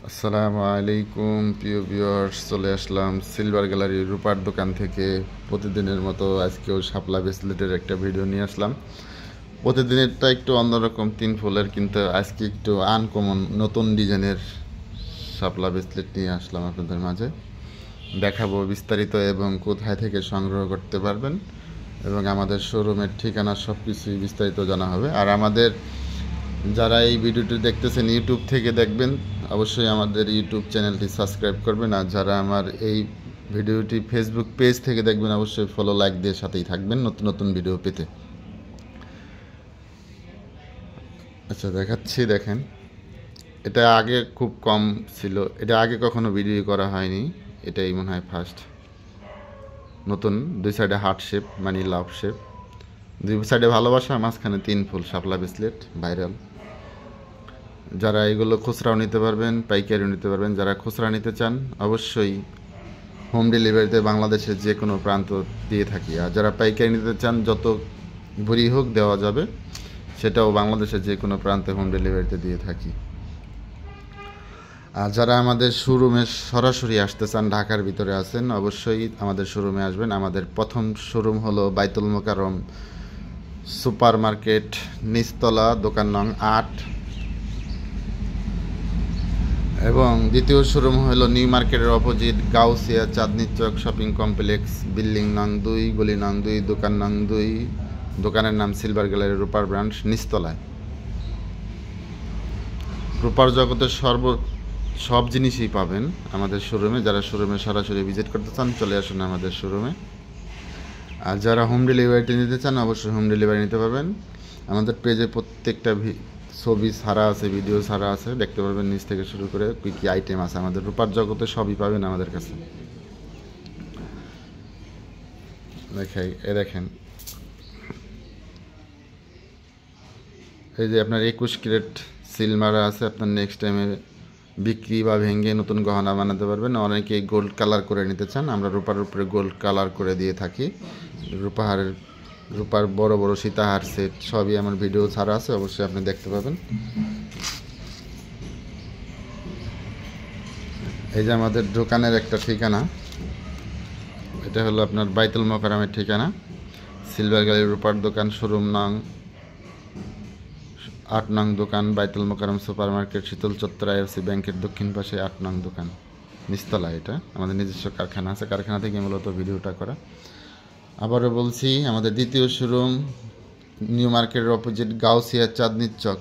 আসসালামু আলাইকুম প্রিয় ভিউয়ার্স, চলে আসলাম সিলভার গ্যালারি রূপার দোকান থেকে। প্রতিদিনের মতো আজকেও শাপলা ব্রেসলেটের একটা ভিডিও নিয়ে আসলাম। প্রতিদিনেরটা একটু অন্যরকম, 3 ফুলের, কিন্তু আজকে একটু আনকমন নতুন ডিজাইনের শাপলা ব্রেসলেট নিয়ে আসলাম আপনাদের মাঝে। দেখাবো বিস্তারিত এবং কোথায় থেকে সংগ্রহ করতে পারবেন এবং আমাদের শোরুমের ঠিকানা সব কিছুই বিস্তারিত জানা হবে। আর আমাদের যারা এই ভিডিওটি দেখতেছেন ইউটিউব থেকে দেখবেন, অবশ্যই আমাদের ইউটিউব চ্যানেলটি সাবস্ক্রাইব করবেন। আর যারা আমার এই ভিডিওটি ফেসবুক পেজ থেকে দেখবেন, অবশ্যই ফলো লাইক দিয়ে সাথেই থাকবেন নতুন নতুন ভিডিও পেতে। আচ্ছা, দেখাচ্ছি, দেখেন। এটা আগে খুব কম ছিল, এটা আগে কখনো ভিডিও করা হয়নি, এটাই মনে হয় ফার্স্ট। নতুন, দুই সাইডে হার্ট শেপ মানে লাভ শেপ, দুই সাইডে ভালোবাসা, মাঝখানে 3 ফুল শাপলা ব্রেসলেট, ভাইরাল। যারা এগুলো খুচরাও নিতে পারবেন, পাইকারিও নিতে পারবেন। যারা খুচরা নিতে চান অবশ্যই হোম ডেলিভারিতে বাংলাদেশের যে কোনো প্রান্ত দিয়ে থাকি। আর যারা পাইকারি নিতে চান যত ভরি হোক দেওয়া যাবে, সেটাও বাংলাদেশের যে কোনো প্রান্তে হোম ডেলিভারিতে দিয়ে থাকি। আর যারা আমাদের শোরুমে সরাসরি আসতে চান, ঢাকার ভিতরে আছেন, অবশ্যই আমাদের শোরুমে আসবেন। আমাদের প্রথম শোরুম হলো বাইতুল মোকাররম সুপার মার্কেট, নিচতলা, দোকান নং 8। এবং দ্বিতীয় শোরুম হলো নিউ মার্কেটের অপোজিট গাউসিয়া চাঁদনী চক শপিং কমপ্লেক্স, বিল্ডিং নং 2, গলি নং 2, দোকান নং 2। দোকানের নাম সিলভার গ্যালারি রূপার ব্রাঞ্চ, নিচতলায়। রূপার জগতের সব জিনিসই পাবেন আমাদের শোরুমে। যারা শোরুমে সরাসরি ভিজিট করতে চান চলে আসুন আমাদের শোরুমে। আর যারা হোম ডেলিভারিটি নিতে চান অবশ্যই হোম ডেলিভারি নিতে পারবেন। আমাদের পেজে প্রত্যেকটা ছবি ছাড়া আছে, ভিডিও ছাড়া আছে, দেখতে পারবেন নিচ থেকে শুরু করে কী কী আইটেম আছে আমাদের রূপার জগতে, সবই পাবেন আমাদের কাছে। দেখেন, এই যে আপনার 21 ক্যারেট সিল মারা আছে, আপনার নেক্সট টাইমে বিক্রি বা ভেঙে নতুন গহনা বানাতে পারবেন। অনেকে গোল্ড কালার করে নিতে চান, আমরা রূপার উপরে গোল্ড কালার করে দিয়ে থাকি। রূপার বড় বড় সীতাহার সেট সবই আমার ভিডিও ছাড়া আছে, অবশ্যই আপনি দেখতে পাবেন। এই যে আমাদের দোকানের একটা ঠিকানা, এটা হলো আপনার বাইতুল মোকাররমের ঠিকানা, সিলভার গ্যালারি রূপার দোকান, শোরুম নং 8 নং দোকান, বাইতুল মোকাররম সুপার মার্কেট, শীতল চত্বর আইএফসি ব্যাংকের দক্ষিণ পাশে 8 নং দোকান, নিচতলা। এটা আমাদের নিজস্ব কারখানা আছে, কারখানা থেকে মূলত ভিডিওটা করা। আবারও বলছি, আমাদের দ্বিতীয় শোরুম নিউ মার্কেটের অপোজিট গাউসিয়া চাঁদনী চক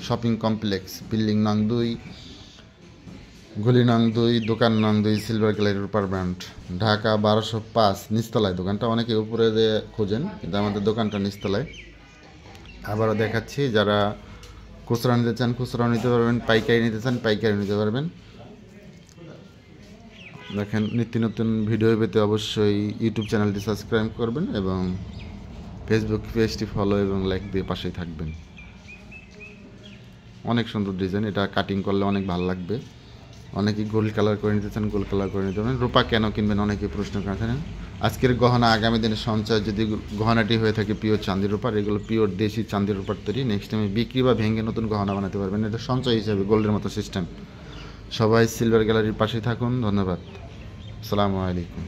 শপিং কমপ্লেক্স, বিল্ডিং নং 2, গলি নং 2, দোকান নং 2, সিলভার গ্যালারি রূপার ব্র্যান্ড, ঢাকা 1205, নিচতলায়। দোকানটা অনেকে উপরে দিয়ে খোঁজেন, কিন্তু আমাদের দোকানটা নিচতলায়। আবারও দেখাচ্ছি, যারা খুচরা নিতে চান খুচরাও নিতে পারবেন, পাইকারি নিতে চান পাইকারি নিতে পারবেন। দেখেন, নিত্য নতুন ভিডিও পেতে অবশ্যই ইউটিউব চ্যানেলটি সাবস্ক্রাইব করবেন এবং ফেসবুক পেজটি ফলো এবং লাইক দিয়ে পাশেই থাকবেন। অনেক সুন্দর ডিজাইন, এটা কাটিং করলে অনেক ভালো লাগবে। অনেকেই গোল্ড কালার করে নিতে চান, গোল্ড কালার করে নিতে পারেন। রূপা কেন কিনবেন অনেকেই প্রশ্ন করেছেন। আজকের গহনা আগামী দিনে সঞ্চয়, যদি গহনাটি হয়ে থাকে পিওর চাঁদির রূপার, এগুলো পিওর দেশি চাঁদির রূপার তৈরি, নেক্সট টাইমে বিক্রি বা ভেঙে নতুন গহনা বানাতে পারবেন। এটা সঞ্চয় হিসাবে গোল্ডের মতো সিস্টেম। সবাই সিলভার গ্যালারির পাশেই থাকুন। ধন্যবাদ। আসসালামু আলাইকুম।